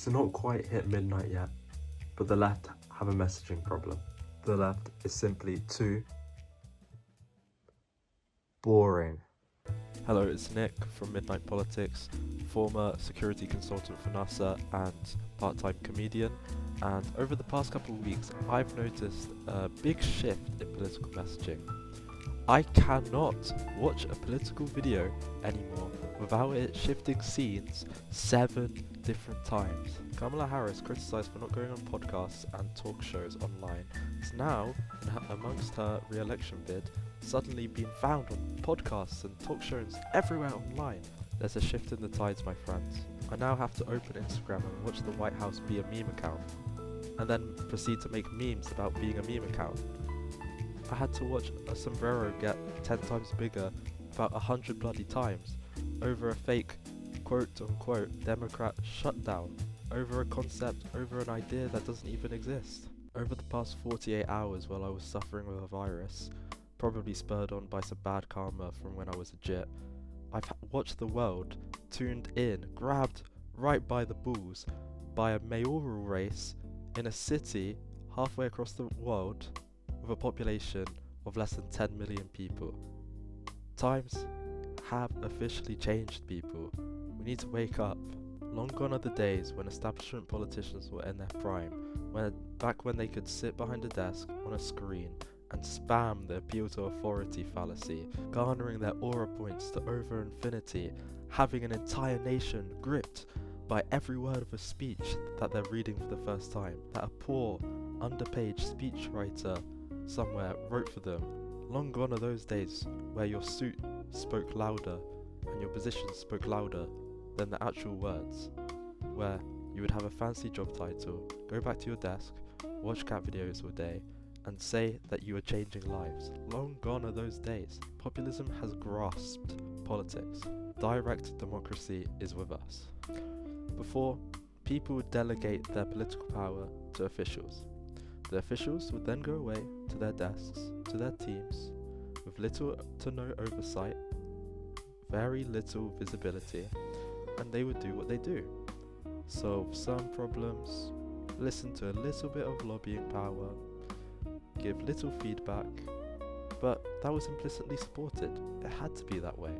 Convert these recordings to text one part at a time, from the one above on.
It's not quite hit midnight yet, but the left have a messaging problem. The left is simply too boring. Hello, it's Nick from Midnight Politics, former security consultant for NASA and part-time comedian. And over the past couple of weeks, I've noticed a big shift in political messaging. I cannot watch a political video anymore without it shifting scenes 7 different times. Kamala Harris criticised for not going on podcasts and talk shows online is now, amongst her re-election bid, suddenly been found on podcasts and talk shows everywhere online. There's a shift in the tides, my friends. I now have to open Instagram and watch the White House be a meme account, and then proceed to make memes about being a meme account. I had to watch a sombrero get 10 times bigger about 100 bloody times over a fake quote-unquote Democrat shutdown, over a concept, over an idea that doesn't even exist. Over the past 48 hours while I was suffering with a virus, probably spurred on by some bad karma from when I was a jit, I've watched the world tuned in, grabbed right by the balls by a mayoral race in a city halfway across the world with a population of less than 10 million people. Times have officially changed, people. We need to wake up. Long gone are the days when establishment politicians were in their prime, back when they could sit behind a desk on a screen and spam the appeal to authority fallacy, garnering their aura points to over infinity, having an entire nation gripped by every word of a speech that they're reading for the first time, that a poor, underpaid speechwriter somewhere wrote for them. Long gone are those days where your suit spoke louder and your position spoke louder than the actual words, where you would have a fancy job title, go back to your desk, watch cat videos all day, and say that you are changing lives. Long gone are those days. Populism has grasped politics. Direct democracy is with us. Before, people would delegate their political power to officials. The officials would then go away to their desks, to their teams, with little to no oversight, very little visibility, and they would do what they do. Solve some problems, listen to a little bit of lobbying power, give little feedback, but that was implicitly supported. It had to be that way.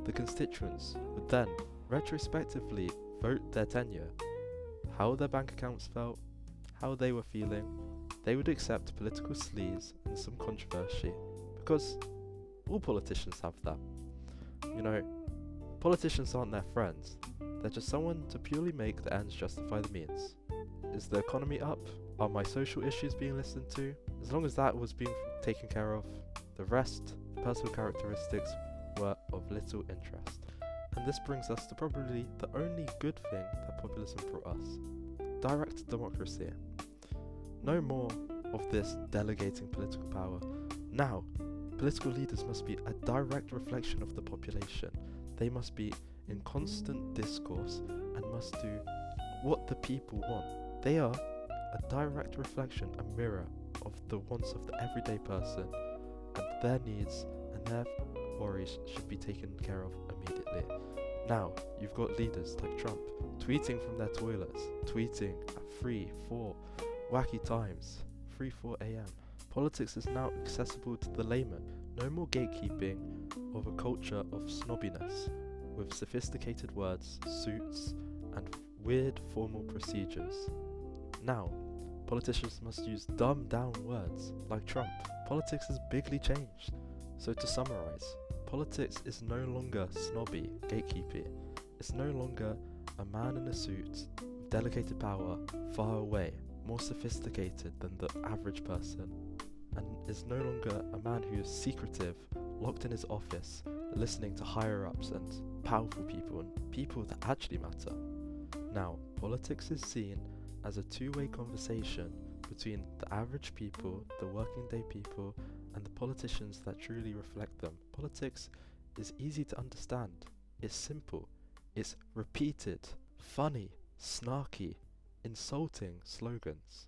The constituents would then retrospectively vote their tenure, how their bank accounts felt, how they were feeling. They would accept political sleaze and some controversy, because all politicians have that. You know, politicians aren't their friends. They're just someone to purely make the ends justify the means. Is the economy up? Are my social issues being listened to? As long as that was being taken care of, the rest, personal characteristics, were of little interest. And this brings us to probably the only good thing that populism brought us: direct democracy. No more of this delegating political power. Now, political leaders must be a direct reflection of the population. They must be in constant discourse and must do what the people want. They are a direct reflection, a mirror of the wants of the everyday person, and their needs and their worries should be taken care of immediately. Now, you've got leaders like Trump tweeting from their toilets, tweeting at 3, 4 wacky times, 3, 4 a.m. Politics is now accessible to the layman. No more gatekeeping of a culture of snobbiness, with sophisticated words, suits, and weird formal procedures. Now, politicians must use dumbed-down words like Trump. Politics has bigly changed. So to summarize, politics is no longer snobby, gatekeepy. It's no longer a man in a suit with delegated power far away, more sophisticated than the average person, and is no longer a man who is secretive, locked in his office, listening to higher-ups and powerful people and people that actually matter. Now, politics is seen as a two-way conversation between the average people, the working day people, and the politicians that truly reflect them. Politics is easy to understand, it's simple, it's repeated, funny, snarky, insulting slogans.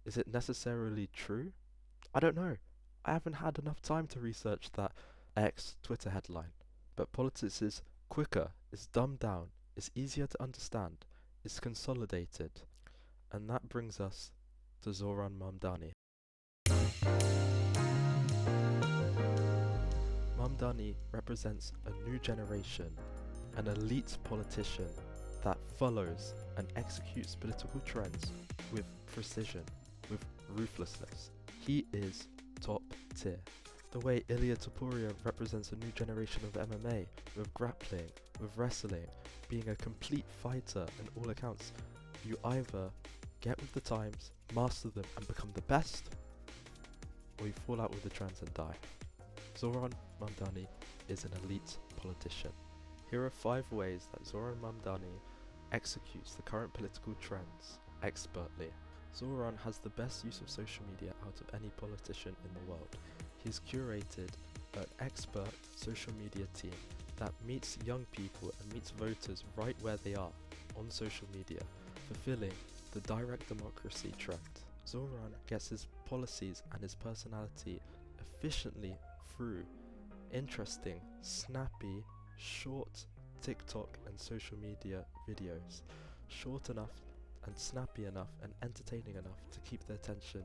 Is it necessarily true? I don't know. I haven't had enough time to research that X Twitter headline. But politics is quicker, it's dumbed down, it's easier to understand, is consolidated. And that brings us to Zoran Mamdani. Mamdani represents a new generation, an elite politician that follows and executes political trends with precision, with ruthlessness. He is top tier. The way Ilia Topuria represents a new generation of MMA, with grappling, with wrestling, being a complete fighter in all accounts. You either get with the times, master them and become the best, or you fall out with the trends and die. Zoran Mamdani is an elite politician. Here are 5 ways that Zoran Mamdani executes the current political trends expertly. Zoran has the best use of social media out of any politician in the world. He's curated an expert social media team that meets young people and meets voters right where they are on social media, fulfilling the direct democracy trend. Zoran gets his policies and his personality efficiently through interesting, snappy, short TikTok and social media videos. Short enough and snappy enough and entertaining enough to keep the attention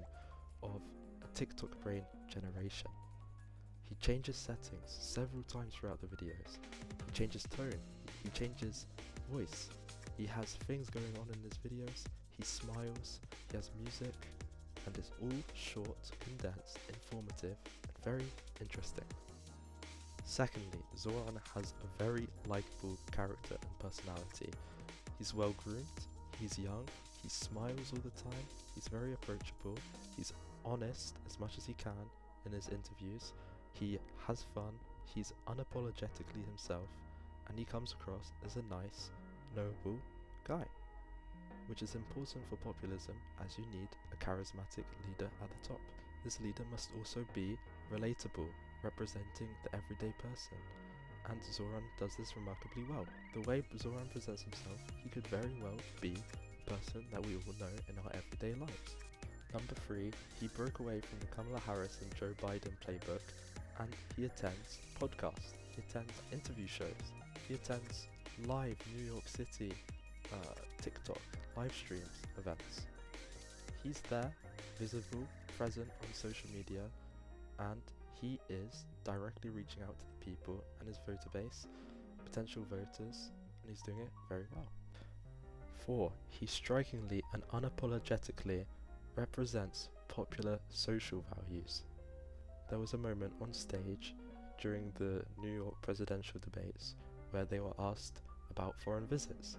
of a TikTok brain generation. He changes settings several times throughout the videos. He changes tone, he changes voice. He has things going on in his videos, he smiles, he has music, and it's all short, condensed, informative, and very interesting. Secondly, Zoran has a very likeable character and personality. He's well groomed, he's young, he smiles all the time, he's very approachable, he's honest as much as he can in his interviews, he has fun, he's unapologetically himself, and he comes across as a nice, noble guy, which is important for populism as you need a charismatic leader at the top. This leader must also be relatable, representing the everyday person, and Zoran does this remarkably well. The way Zoran presents himself, he could very well be the person that we all know in our everyday lives. Number 3, he broke away from the Kamala Harris and Joe Biden playbook, and he attends podcasts, he attends interview shows, he attends live New York City TikTok live streams events. He's there, visible, present on social media, and he is directly reaching out to the people and his voter base, potential voters, and he's doing it very well. 4, he strikingly and unapologetically represents popular social values. There was a moment on stage during the New York presidential debates where they were asked about foreign visits,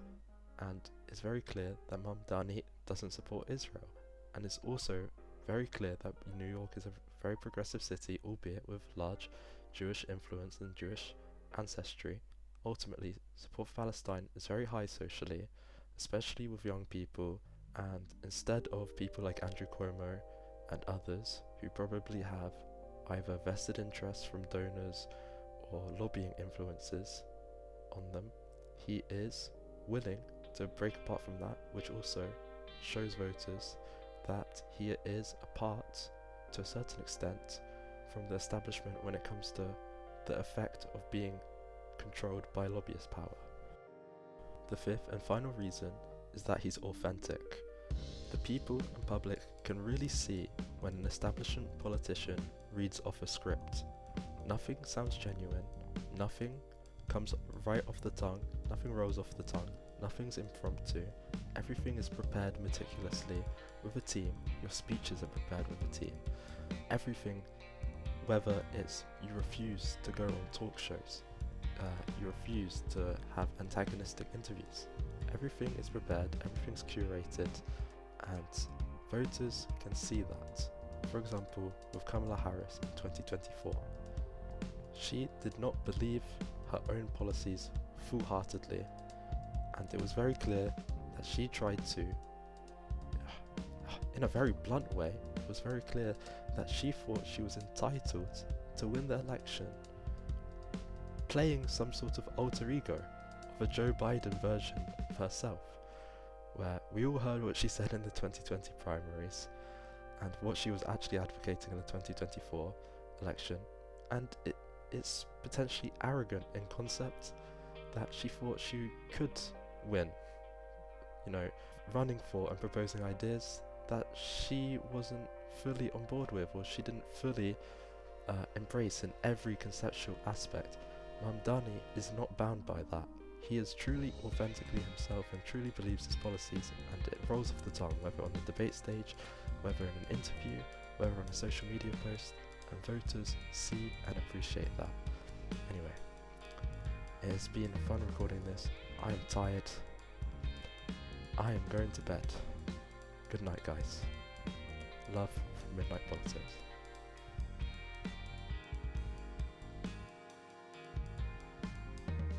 and it's very clear that Mamdani doesn't support Israel, and it's also very clear that New York is a very progressive city, albeit with large Jewish influence and Jewish ancestry. Ultimately, support for Palestine is very high socially, especially with young people, and instead of people like Andrew Cuomo and others who probably have either vested interests from donors or lobbying influences on them, he is willing to break apart from that, which also shows voters that he is apart to a certain extent from the establishment when it comes to the effect of being controlled by lobbyist power. The 5th and final reason is that he's authentic. The people and public can really see when an establishment politician reads off a script. Nothing sounds genuine, nothing comes right off the tongue, nothing rolls off the tongue, nothing's impromptu, everything is prepared meticulously with a team, your speeches are prepared with a team. Everything, whether it's you refuse to go on talk shows, you refuse to have antagonistic interviews, everything is prepared, everything's curated, and voters can see that. For example, with Kamala Harris in 2024, she did not believe her own policies full-heartedly, and it was very clear that she tried to, in a very blunt way, it was very clear that she thought she was entitled to win the election, playing some sort of alter ego of a Joe Biden version of herself, where we all heard what she said in the 2020 primaries and what she was actually advocating in the 2024 election, and it's potentially arrogant in concept that she thought she could win running for and proposing ideas that she wasn't fully on board with, or she didn't fully embrace in every conceptual aspect. Mamdani is not bound by that. He is truly authentically himself and truly believes his policies, and it rolls off the tongue, whether on the debate stage, whether in an interview, whether on a social media post, and voters see and appreciate that. Anyway, it has been fun recording this. I am tired. I am going to bed. Good night, guys. Love from Midnight Politics.